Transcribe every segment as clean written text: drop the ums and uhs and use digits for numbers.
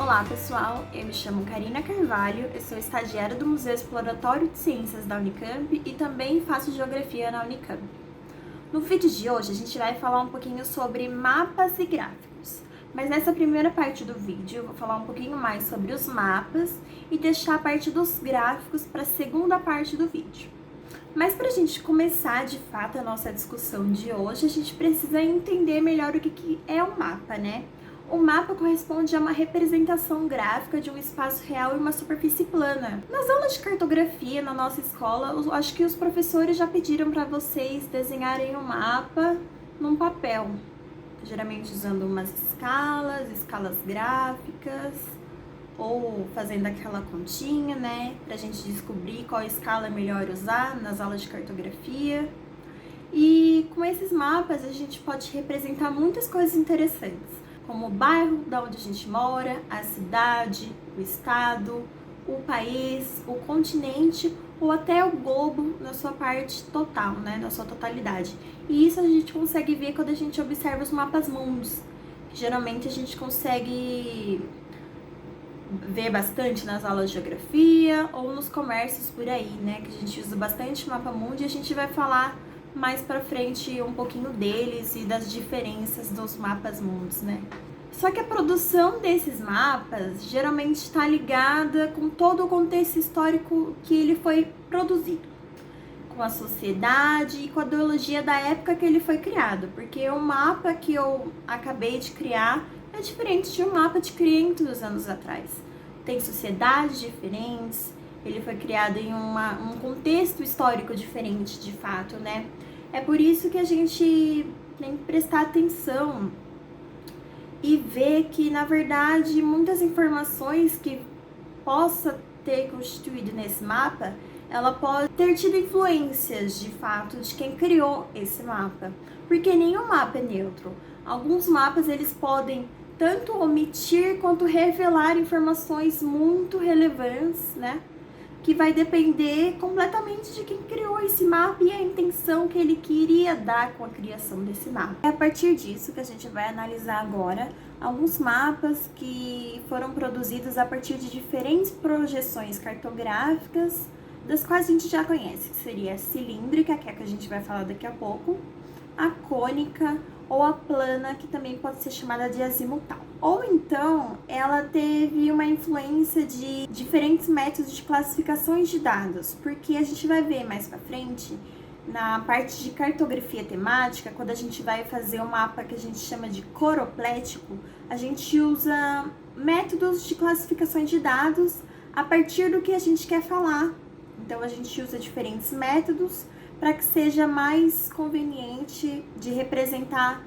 Olá pessoal, eu me chamo Karina Carvalho, eu sou estagiária do Museu Exploratório de Ciências da Unicamp e também faço Geografia na Unicamp. No vídeo de hoje a gente vai falar um pouquinho sobre mapas e gráficos, mas nessa primeira parte do vídeo eu vou falar um pouquinho mais sobre os mapas e deixar a parte dos gráficos para a segunda parte do vídeo. Mas para a gente começar de fato a nossa discussão de hoje, a gente precisa entender melhor o que é um mapa, né? O mapa corresponde a uma representação gráfica de um espaço real e uma superfície plana. Nas aulas de cartografia na nossa escola, eu acho que os professores já pediram para vocês desenharem um mapa num papel, geralmente usando umas escalas gráficas, ou fazendo aquela continha, né, pra gente descobrir qual escala é melhor usar nas aulas de cartografia. E com esses mapas a gente pode representar muitas coisas interessantes, como o bairro da onde a gente mora, a cidade, o estado, o país, o continente ou até o globo na sua parte total, né, na sua totalidade. E isso a gente consegue ver quando a gente observa os mapas mundos. Geralmente a gente consegue ver bastante nas aulas de geografia ou nos comércios por aí, né, que a gente usa bastante mapa mundo e a gente vai falar mais pra frente um pouquinho deles e das diferenças dos mapas mundos, né. Só que a produção desses mapas geralmente está ligada com todo o contexto histórico que ele foi produzido, com a sociedade e com a ideologia da época que ele foi criado, porque o mapa que eu acabei de criar é diferente de um mapa de 500 anos atrás. Tem sociedades diferentes, ele foi criado em um contexto histórico diferente, de fato, né? É por isso que a gente tem que prestar atenção e ver que, na verdade, muitas informações que possa ter constituído nesse mapa, ela pode ter tido influências, de fato, de quem criou esse mapa. Porque nenhum mapa é neutro. Alguns mapas, eles podem tanto omitir quanto revelar informações muito relevantes, né? Que vai depender completamente de quem criou esse mapa e a intenção que ele queria dar com a criação desse mapa. É a partir disso que a gente vai analisar agora alguns mapas que foram produzidos a partir de diferentes projeções cartográficas, das quais a gente já conhece, que seria a cilíndrica, que é a que a gente vai falar daqui a pouco, a cônica ou a plana, que também pode ser chamada de azimutal. Ou então, ela teve uma influência de diferentes métodos de classificações de dados, porque a gente vai ver mais pra frente, na parte de cartografia temática, quando a gente vai fazer um mapa que a gente chama de coroplético, a gente usa métodos de classificação de dados a partir do que a gente quer falar. Então, a gente usa diferentes métodos para que seja mais conveniente de representar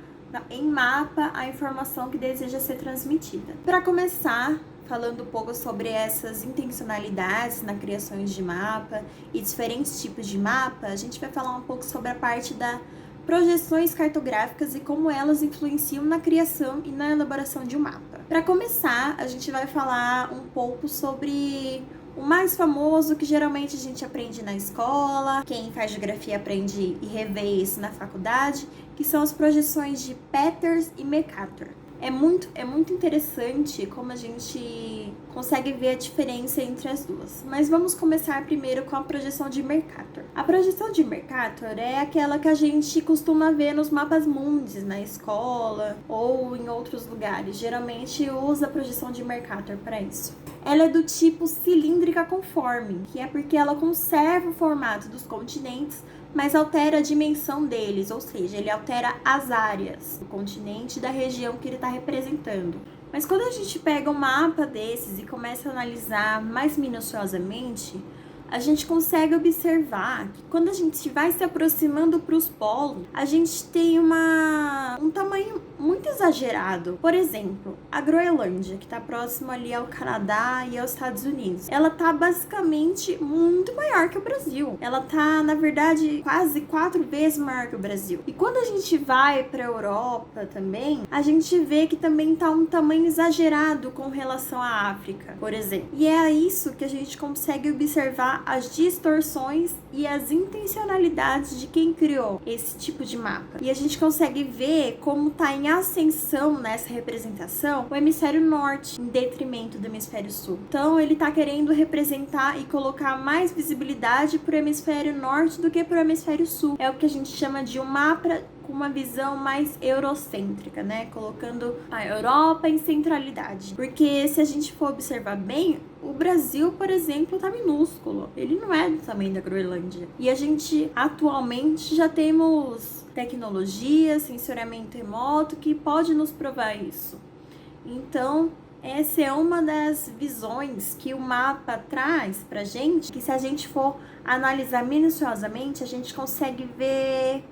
em mapa a informação que deseja ser transmitida. Para começar, falando um pouco sobre essas intencionalidades na criação de mapa e diferentes tipos de mapa, a gente vai falar um pouco sobre a parte das projeções cartográficas e como elas influenciam na criação e na elaboração de um mapa. Para começar, a gente vai falar um pouco sobre o mais famoso, que geralmente a gente aprende na escola, quem faz geografia aprende e revê isso na faculdade, que são as projeções de Peters e Mercator. É muito interessante como a gente consegue ver a diferença entre as duas. Mas vamos começar primeiro com a projeção de Mercator. A projeção de Mercator é aquela que a gente costuma ver nos mapas mundis, na escola ou em outros lugares. Geralmente usa a projeção de Mercator para isso. Ela é do tipo cilíndrica conforme, que é porque ela conserva o formato dos continentes, mas altera a dimensão deles, ou seja, ele altera as áreas do continente e da região que ele está representando. Mas quando a gente pega um mapa desses e começa a analisar mais minuciosamente, a gente consegue observar que quando a gente vai se aproximando para os polos, a gente tem um tamanho muito exagerado. Por exemplo, a Groenlândia, que está próximo ali ao Canadá e aos Estados Unidos, ela tá basicamente muito maior que o Brasil. Ela tá, na verdade, quase 4 vezes maior que o Brasil. E quando a gente vai para a Europa também, a gente vê que também tá um tamanho exagerado com relação à África, por exemplo. E é isso que a gente consegue observar as distorções e as intencionalidades de quem criou esse tipo de mapa. E a gente consegue ver como tá em ascensão nessa representação o hemisfério norte, em detrimento do hemisfério sul. Então, ele está querendo representar e colocar mais visibilidade para o hemisfério norte do que para o hemisfério sul. É o que a gente chama de um mapa com uma visão mais eurocêntrica, né? Colocando a Europa em centralidade. Porque se a gente for observar bem, o Brasil, por exemplo, tá minúsculo. Ele não é do tamanho da Groenlândia. E a gente, atualmente, já temos tecnologia, sensoriamento remoto, que pode nos provar isso. Então, essa é uma das visões que o mapa traz pra gente, que se a gente for analisar minuciosamente, a gente consegue ver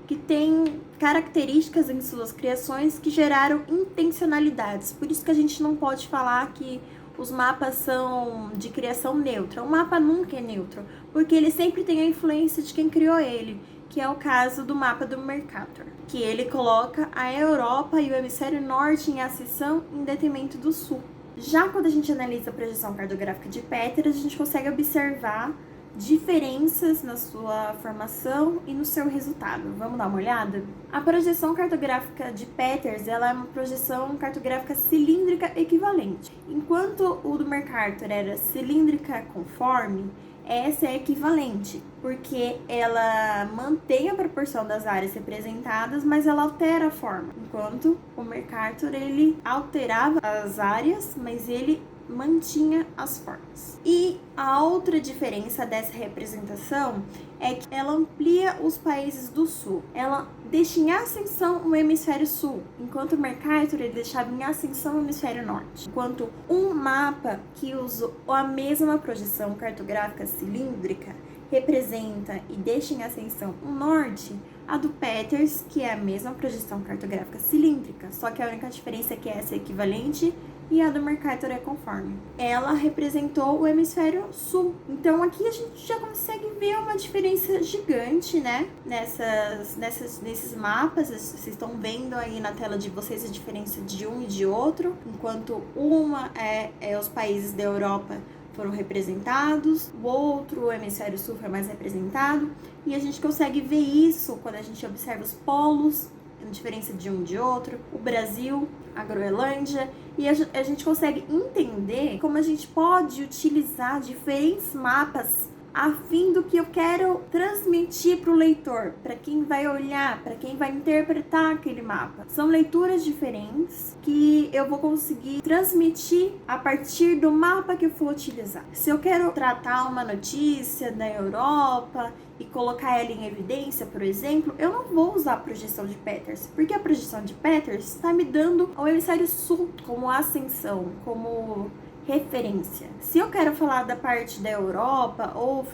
que tem características em suas criações que geraram intencionalidades. Por isso que a gente não pode falar que os mapas são de criação neutra. O mapa nunca é neutro, porque ele sempre tem a influência de quem criou ele, que é o caso do mapa do Mercator, que ele coloca a Europa e o hemisfério norte em ascensão em detrimento do sul. Já quando a gente analisa a projeção cartográfica de Peters, a gente consegue observar diferenças na sua formação e no seu resultado. Vamos dar uma olhada? A projeção cartográfica de Peters, ela é uma projeção cartográfica cilíndrica equivalente. Enquanto o do Mercator era cilíndrica conforme, essa é equivalente, porque ela mantém a proporção das áreas representadas, mas ela altera a forma. Enquanto o Mercator, ele alterava as áreas, mas ele mantinha as formas. E a outra diferença dessa representação é que ela amplia os países do sul. Ela deixa em ascensão o hemisfério sul, enquanto o Mercator ele deixava em ascensão o hemisfério norte. Enquanto um mapa que usa a mesma projeção cartográfica cilíndrica representa e deixa em ascensão o norte, a do Peters, que é a mesma projeção cartográfica cilíndrica, só que a única diferença é que essa é equivalente e a do Mercator é conforme. Ela representou o hemisfério sul. Então aqui a gente já consegue ver uma diferença gigante, né? Nesses mapas, vocês estão vendo aí na tela de vocês a diferença de um e de outro, enquanto uma é os países da Europa foram representados, o outro, o hemisfério sul, foi mais representado, e a gente consegue ver isso quando a gente observa os polos, a diferença de um e de outro, o Brasil, a Groenlândia, e a gente consegue entender como a gente pode utilizar diferentes mapas a fim do que eu quero transmitir para o leitor, para quem vai olhar, para quem vai interpretar aquele mapa. São leituras diferentes que eu vou conseguir transmitir a partir do mapa que eu for utilizar. Se eu quero tratar uma notícia da Europa e colocar ela em evidência, por exemplo, eu não vou usar a projeção de Peters, porque a projeção de Peters está me dando o hemisfério sul como ascensão, como referência. Se eu quero falar da parte da Europa, ou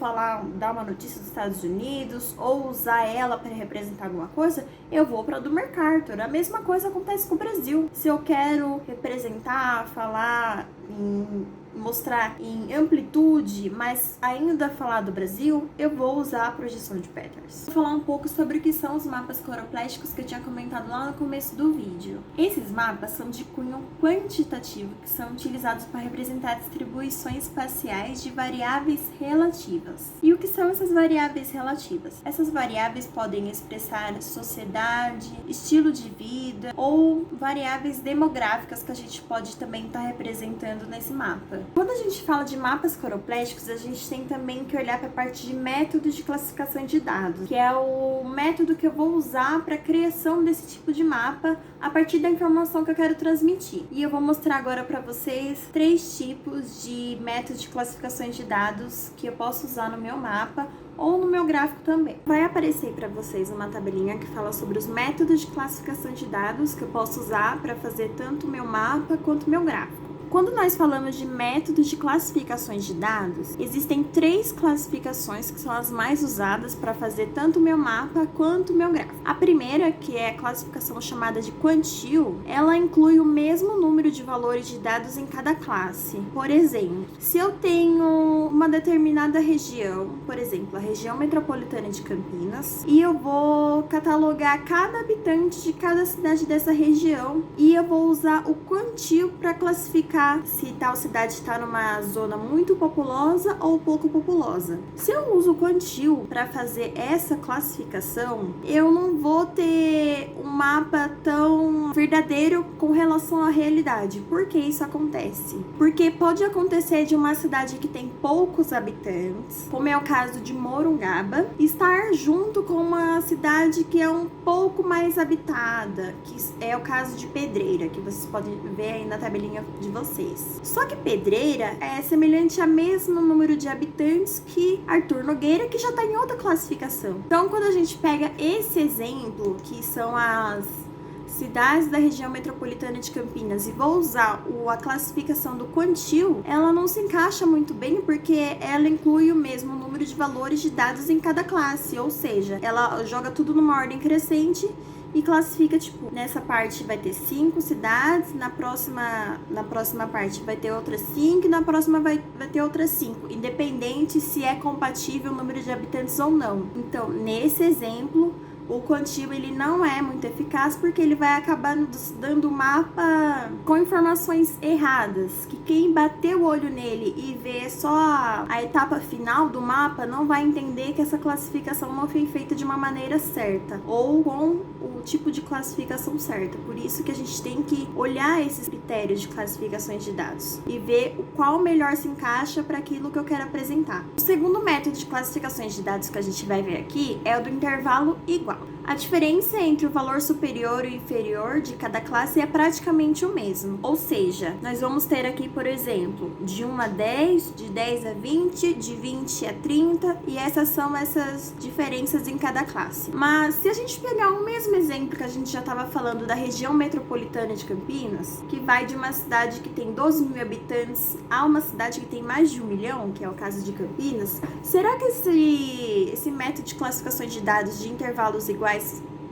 dar uma notícia dos Estados Unidos, ou usar ela para representar alguma coisa, eu vou para a do Mercator. A mesma coisa acontece com o Brasil. Se eu quero representar, mostrar em amplitude, mas ainda falar do Brasil, eu vou usar a projeção de Peters. Vou falar um pouco sobre o que são os mapas coroplésticos que eu tinha comentado lá no começo do vídeo. Esses mapas são de cunho quantitativo, que são utilizados para representar distribuições espaciais de variáveis relativas. E o que são essas variáveis relativas? Essas variáveis podem expressar sociedade, estilo de vida ou variáveis demográficas que a gente pode também estar representando nesse mapa. Quando a gente fala de mapas coroplésticos, a gente tem também que olhar para a parte de método de classificação de dados, que é o método que eu vou usar para a criação desse tipo de mapa a partir da informação que eu quero transmitir. E eu vou mostrar agora para vocês 3 tipos de métodos de classificação de dados que eu posso usar no meu mapa ou no meu gráfico também. Vai aparecer para vocês uma tabelinha que fala sobre os métodos de classificação de dados que eu posso usar para fazer tanto o meu mapa quanto o meu gráfico. Quando nós falamos de métodos de classificações de dados, existem 3 classificações que são as mais usadas para fazer tanto o meu mapa quanto o meu gráfico. A primeira, que é a classificação chamada de quantile, ela inclui o mesmo número de valores de dados em cada classe. Por exemplo, se eu tenho uma determinada região, por exemplo, a região metropolitana de Campinas, e eu vou catalogar cada habitante de cada cidade dessa região, e eu vou usar o quantile para classificar se tal cidade está numa zona muito populosa ou pouco populosa. Se eu uso o quantile para fazer essa classificação, eu não vou ter um mapa tão verdadeiro com relação à realidade. Por que isso acontece? Porque pode acontecer de uma cidade que tem poucos habitantes, como é o caso de Morungaba, estar junto com uma cidade que é um pouco mais habitada, que é o caso de Pedreira, que vocês podem ver aí na tabelinha de vocês. Só que Pedreira é semelhante ao mesmo número de habitantes que Arthur Nogueira, que já está em outra classificação. Então, quando a gente pega esse exemplo, que são as cidades da região metropolitana de Campinas, e vou usar a classificação do quantil, ela não se encaixa muito bem porque ela inclui o mesmo número de valores de dados em cada classe, ou seja, ela joga tudo numa ordem crescente e classifica, tipo, nessa parte vai ter 5 cidades, na próxima parte vai ter outras 5 e na próxima vai ter outras 5, independente se é compatível o número de habitantes ou não. Então, nesse exemplo, o quantil ele não é muito eficaz porque ele vai acabar dando mapa com informações erradas, que quem bater o olho nele e ver só a etapa final do mapa não vai entender que essa classificação não foi feita de uma maneira certa ou com o tipo de classificação certa. Por isso que a gente tem que olhar esses critérios de classificações de dados e ver qual melhor se encaixa para aquilo que eu quero apresentar. O segundo método de classificações de dados que a gente vai ver aqui é o do intervalo igual. A diferença entre o valor superior e inferior de cada classe é praticamente o mesmo. Ou seja, nós vamos ter aqui, por exemplo, de 1 a 10, de 10 a 20, de 20 a 30, e essas são essas diferenças em cada classe. Mas se a gente pegar o mesmo exemplo que a gente já estava falando da região metropolitana de Campinas, que vai de uma cidade que tem 12 mil habitantes a uma cidade que tem mais de 1 milhão, que é o caso de Campinas, será que esse método de classificações de dados de intervalos iguais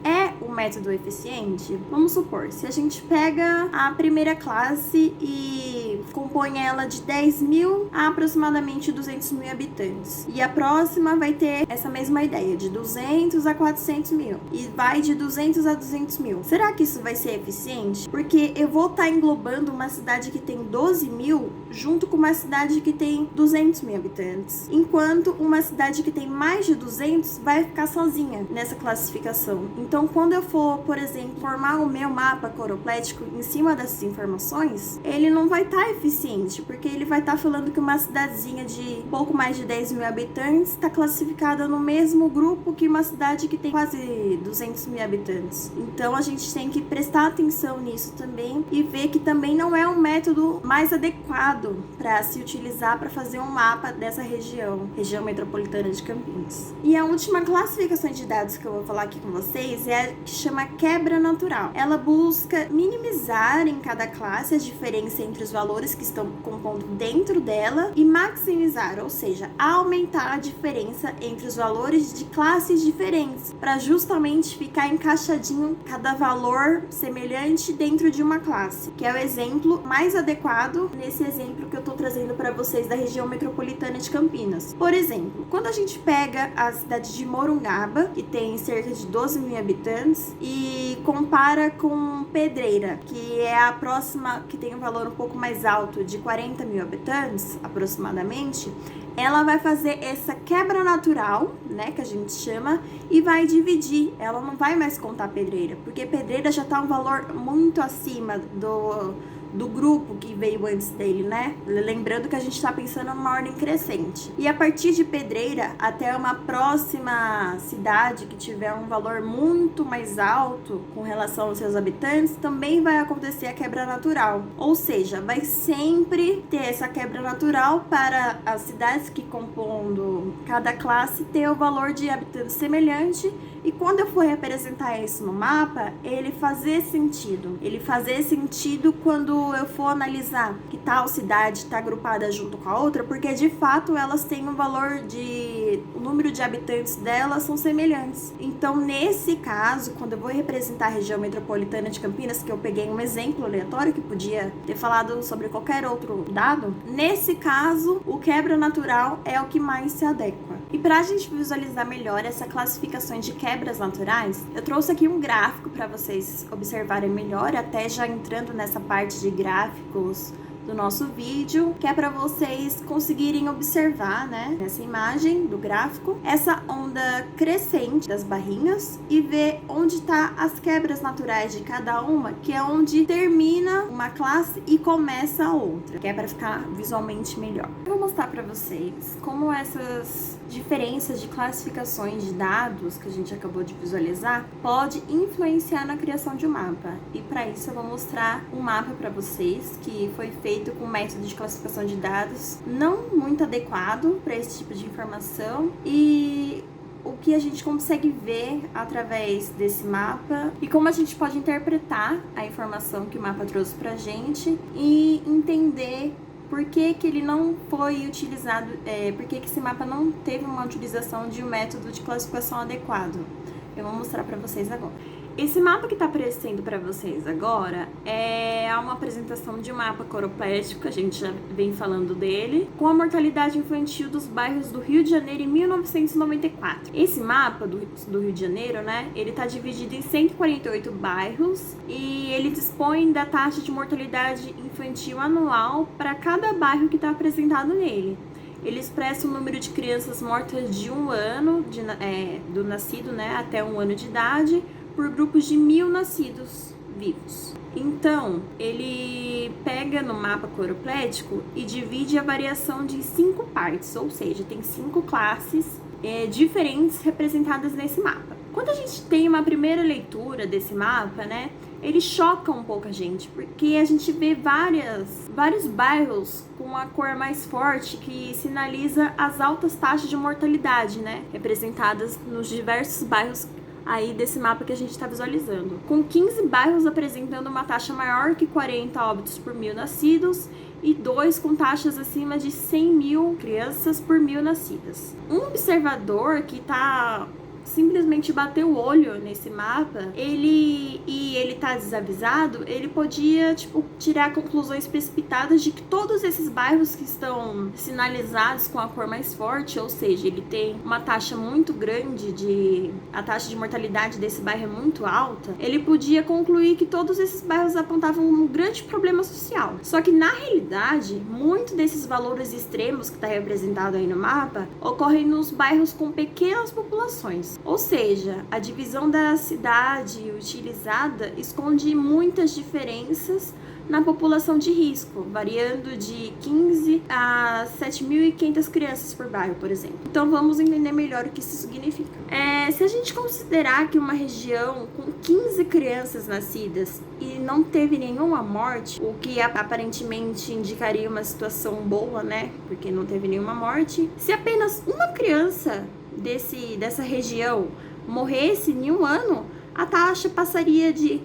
é um método eficiente? Vamos supor, se a gente pega a primeira classe e compõe ela de 10 mil a aproximadamente 200 mil habitantes, e a próxima vai ter essa mesma ideia, de 200 a 400 mil, e vai de 200 a 200 mil. Será que isso vai ser eficiente? Porque eu vou estar englobando uma cidade que tem 12 mil junto com uma cidade que tem 200 mil habitantes, enquanto uma cidade que tem mais de 200 vai ficar sozinha nessa classificação. Então, quando eu for, por exemplo, formar o meu mapa coroplético em cima dessas informações, ele não vai estar eficiente, porque ele vai estar falando que uma cidadezinha de pouco mais de 10 mil habitantes está classificada no mesmo grupo que uma cidade que tem quase 200 mil habitantes. Então, a gente tem que prestar atenção nisso também e ver que também não é um método mais adequado para se utilizar para fazer um mapa dessa região metropolitana de Campinas. E a última classificação de dados que eu vou falar aqui com vocês é a que chama quebra natural. Ela busca minimizar em cada classe a diferença entre os valores que estão compondo dentro dela e maximizar, ou seja, aumentar a diferença entre os valores de classes diferentes, para justamente ficar encaixadinho cada valor semelhante dentro de uma classe, que é o exemplo mais adequado nesse exemplo que eu estou trazendo para vocês da região metropolitana de Campinas. Por exemplo, quando a gente pega a cidade de Morungaba, que tem cerca de 12 mil habitantes, e compara com Pedreira, que é a próxima, que tem um valor um pouco mais alto, de 40 mil habitantes, aproximadamente, ela vai fazer essa quebra natural, né, que a gente chama, e vai dividir. Ela não vai mais contar Pedreira, porque Pedreira já está um valor muito acima do grupo que veio antes dele, né? Lembrando que a gente está pensando numa ordem crescente. E a partir de Pedreira até uma próxima cidade que tiver um valor muito mais alto com relação aos seus habitantes, também vai acontecer a quebra natural. Ou seja, vai sempre ter essa quebra natural para as cidades que compondo cada classe ter o valor de habitantes semelhante. E quando eu for representar isso no mapa, ele fazer sentido. Ele fazer sentido quando eu for analisar que tal cidade está agrupada junto com a outra, porque de fato elas têm um valor o número de habitantes delas são semelhantes. Então, nesse caso, quando eu vou representar a região metropolitana de Campinas, que eu peguei um exemplo aleatório que podia ter falado sobre qualquer outro dado, nesse caso, o quebra natural é o que mais se adequa. E para a gente visualizar melhor essa classificação de quebras naturais, eu trouxe aqui um gráfico para vocês observarem melhor, até já entrando nessa parte de gráficos do nosso vídeo, que é para vocês conseguirem observar, né, nessa imagem do gráfico, essa onda crescente das barrinhas e ver onde está as quebras naturais de cada uma, que é onde termina uma classe e começa a outra, que é para ficar visualmente melhor. Eu vou mostrar para vocês como essas diferenças de classificações de dados que a gente acabou de visualizar pode influenciar na criação de um mapa. E para isso eu vou mostrar um mapa para vocês que foi feito com um método de classificação de dados não muito adequado para esse tipo de informação, e o que a gente consegue ver através desse mapa e como a gente pode interpretar a informação que o mapa trouxe pra gente e entender por que que ele não foi utilizado, por que que esse mapa não teve uma utilização de um método de classificação adequado. Eu vou mostrar para vocês agora. Esse mapa que está aparecendo para vocês agora é uma apresentação de um mapa coroplético, a gente já vem falando dele, com a mortalidade infantil dos bairros do Rio de Janeiro em 1994. Esse mapa do Rio de Janeiro, né, ele está dividido em 148 bairros e ele dispõe da taxa de mortalidade infantil anual para cada bairro que está apresentado nele. Ele expressa o número de crianças mortas de 1 ano, do nascido, né, até 1 ano de idade, por grupos de 1.000 nascidos vivos. Então, ele pega no mapa coroplético e divide a variação de 5 partes, ou seja, tem 5 classes diferentes representadas nesse mapa. Quando a gente tem uma primeira leitura desse mapa, né, ele choca um pouco a gente, porque a gente vê vários bairros com a cor mais forte que sinaliza as altas taxas de mortalidade, né, representadas nos diversos bairros aí desse mapa que a gente está visualizando, com 15 bairros apresentando uma taxa maior que 40 óbitos por 1.000 nascidos e 2 com taxas acima de 100.000 crianças por 1.000 nascidas. Um observador que simplesmente bateu o olho nesse mapa, ele tá desavisado, ele podia, tirar conclusões precipitadas de que todos esses bairros que estão sinalizados com a cor mais forte, ou seja, ele tem uma taxa muito grande a taxa de mortalidade desse bairro é muito alta, ele podia concluir que todos esses bairros apontavam um grande problema social. Só que, na realidade, muito desses valores extremos que está representado aí no mapa ocorrem nos bairros com pequenas populações. Ou seja, a divisão da cidade utilizada esconde muitas diferenças na população de risco, variando de 15 a 7.500 crianças por bairro, por exemplo. Então vamos entender melhor o que isso significa. Se a gente considerar que uma região com 15 crianças nascidas e não teve nenhuma morte, o que aparentemente indicaria uma situação boa, né? Porque não teve nenhuma morte. Se apenas uma criança dessa região morresse em 1 ano, a taxa passaria de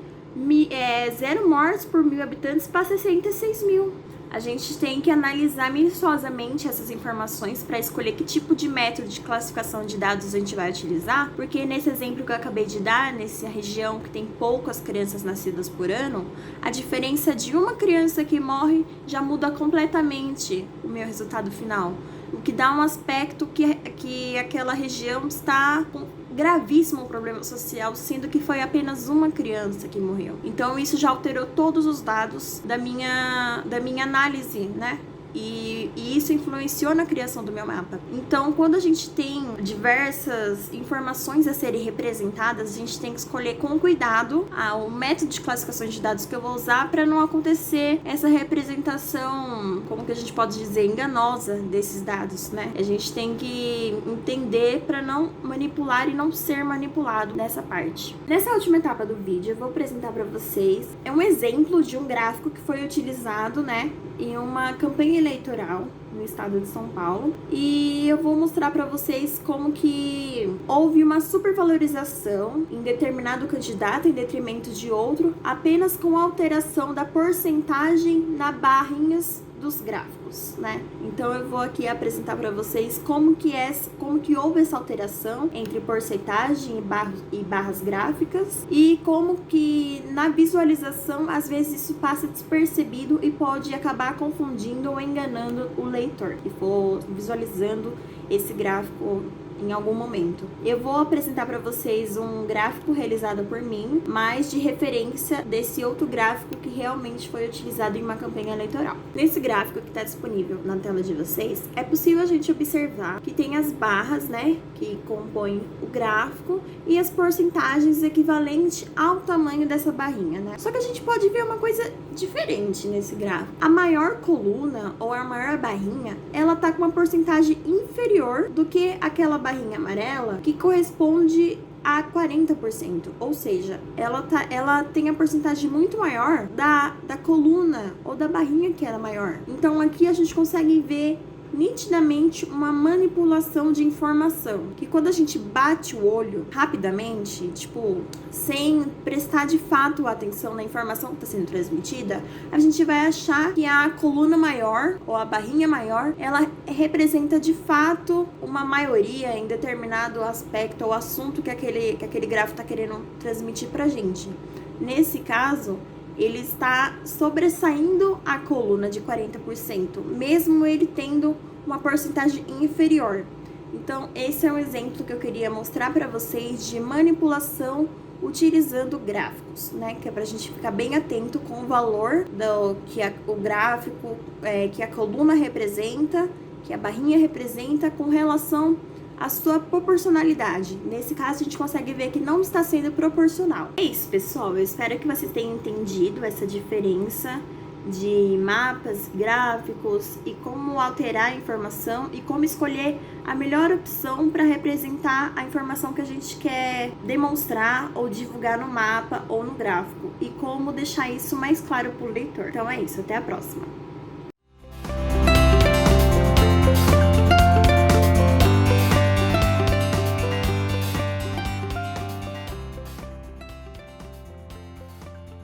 0 mortes por 1.000 habitantes para 66.000. A gente tem que analisar minuciosamente essas informações para escolher que tipo de método de classificação de dados a gente vai utilizar, porque nesse exemplo que eu acabei de dar, nessa região que tem poucas crianças nascidas por ano, a diferença de uma criança que morre já muda completamente o meu resultado final, o que dá um aspecto que aquela região está com gravíssimo problema social, sendo que foi apenas uma criança que morreu. Então isso já alterou todos os dados da minha análise, né? E isso influenciou na criação do meu mapa. Então, quando a gente tem diversas informações a serem representadas, a gente tem que escolher com cuidado o método de classificação de dados que eu vou usar para não acontecer essa representação, como que a gente pode dizer, enganosa desses dados, né? A gente tem que entender para não manipular e não ser manipulado nessa parte. Nessa última etapa do vídeo, eu vou apresentar para vocês um exemplo de um gráfico que foi utilizado, né, em uma campanha eleitoral no estado de São Paulo, e eu vou mostrar para vocês como que houve uma supervalorização em determinado candidato em detrimento de outro, apenas com a alteração da porcentagem na barrinhas dos gráficos, né? Então eu vou aqui apresentar para vocês como que houve essa alteração entre porcentagem e barras gráficas, e como que na visualização às vezes isso passa despercebido e pode acabar confundindo ou enganando o leitor que for visualizando esse gráfico em algum momento. Eu vou apresentar para vocês um gráfico realizado por mim, mas de referência desse outro gráfico que realmente foi utilizado em uma campanha eleitoral. Nesse gráfico que está disponível na tela de vocês, é possível a gente observar que tem as barras, né, que compõem o gráfico e as porcentagens equivalentes ao tamanho dessa barrinha, né? Só que a gente pode ver uma coisa diferente nesse gráfico. A maior coluna ou a maior barrinha, ela tá com uma porcentagem inferior do que aquela barrinha amarela, que corresponde a 40%, ou seja, ela tem a porcentagem muito maior da coluna ou da barrinha que era maior. Então aqui a gente consegue ver nitidamente uma manipulação de informação, que quando a gente bate o olho rapidamente, tipo, sem prestar de fato atenção na informação que está sendo transmitida, a gente vai achar que a coluna maior ou a barrinha maior, ela representa de fato uma maioria em determinado aspecto ou assunto que aquele gráfico está querendo transmitir pra gente. Nesse caso, ele está sobressaindo a coluna de 40%, mesmo ele tendo uma porcentagem inferior. Então, esse é um exemplo que eu queria mostrar para vocês de manipulação utilizando gráficos, né? Que é para a gente ficar bem atento com o valor o gráfico, que a coluna representa, que a barrinha representa com relação a sua proporcionalidade. Nesse caso, a gente consegue ver que não está sendo proporcional. É isso, pessoal. Eu espero que vocês tenham entendido essa diferença de mapas, gráficos e como alterar a informação e como escolher a melhor opção para representar a informação que a gente quer demonstrar ou divulgar no mapa ou no gráfico e como deixar isso mais claro para o leitor. Então é isso, até a próxima!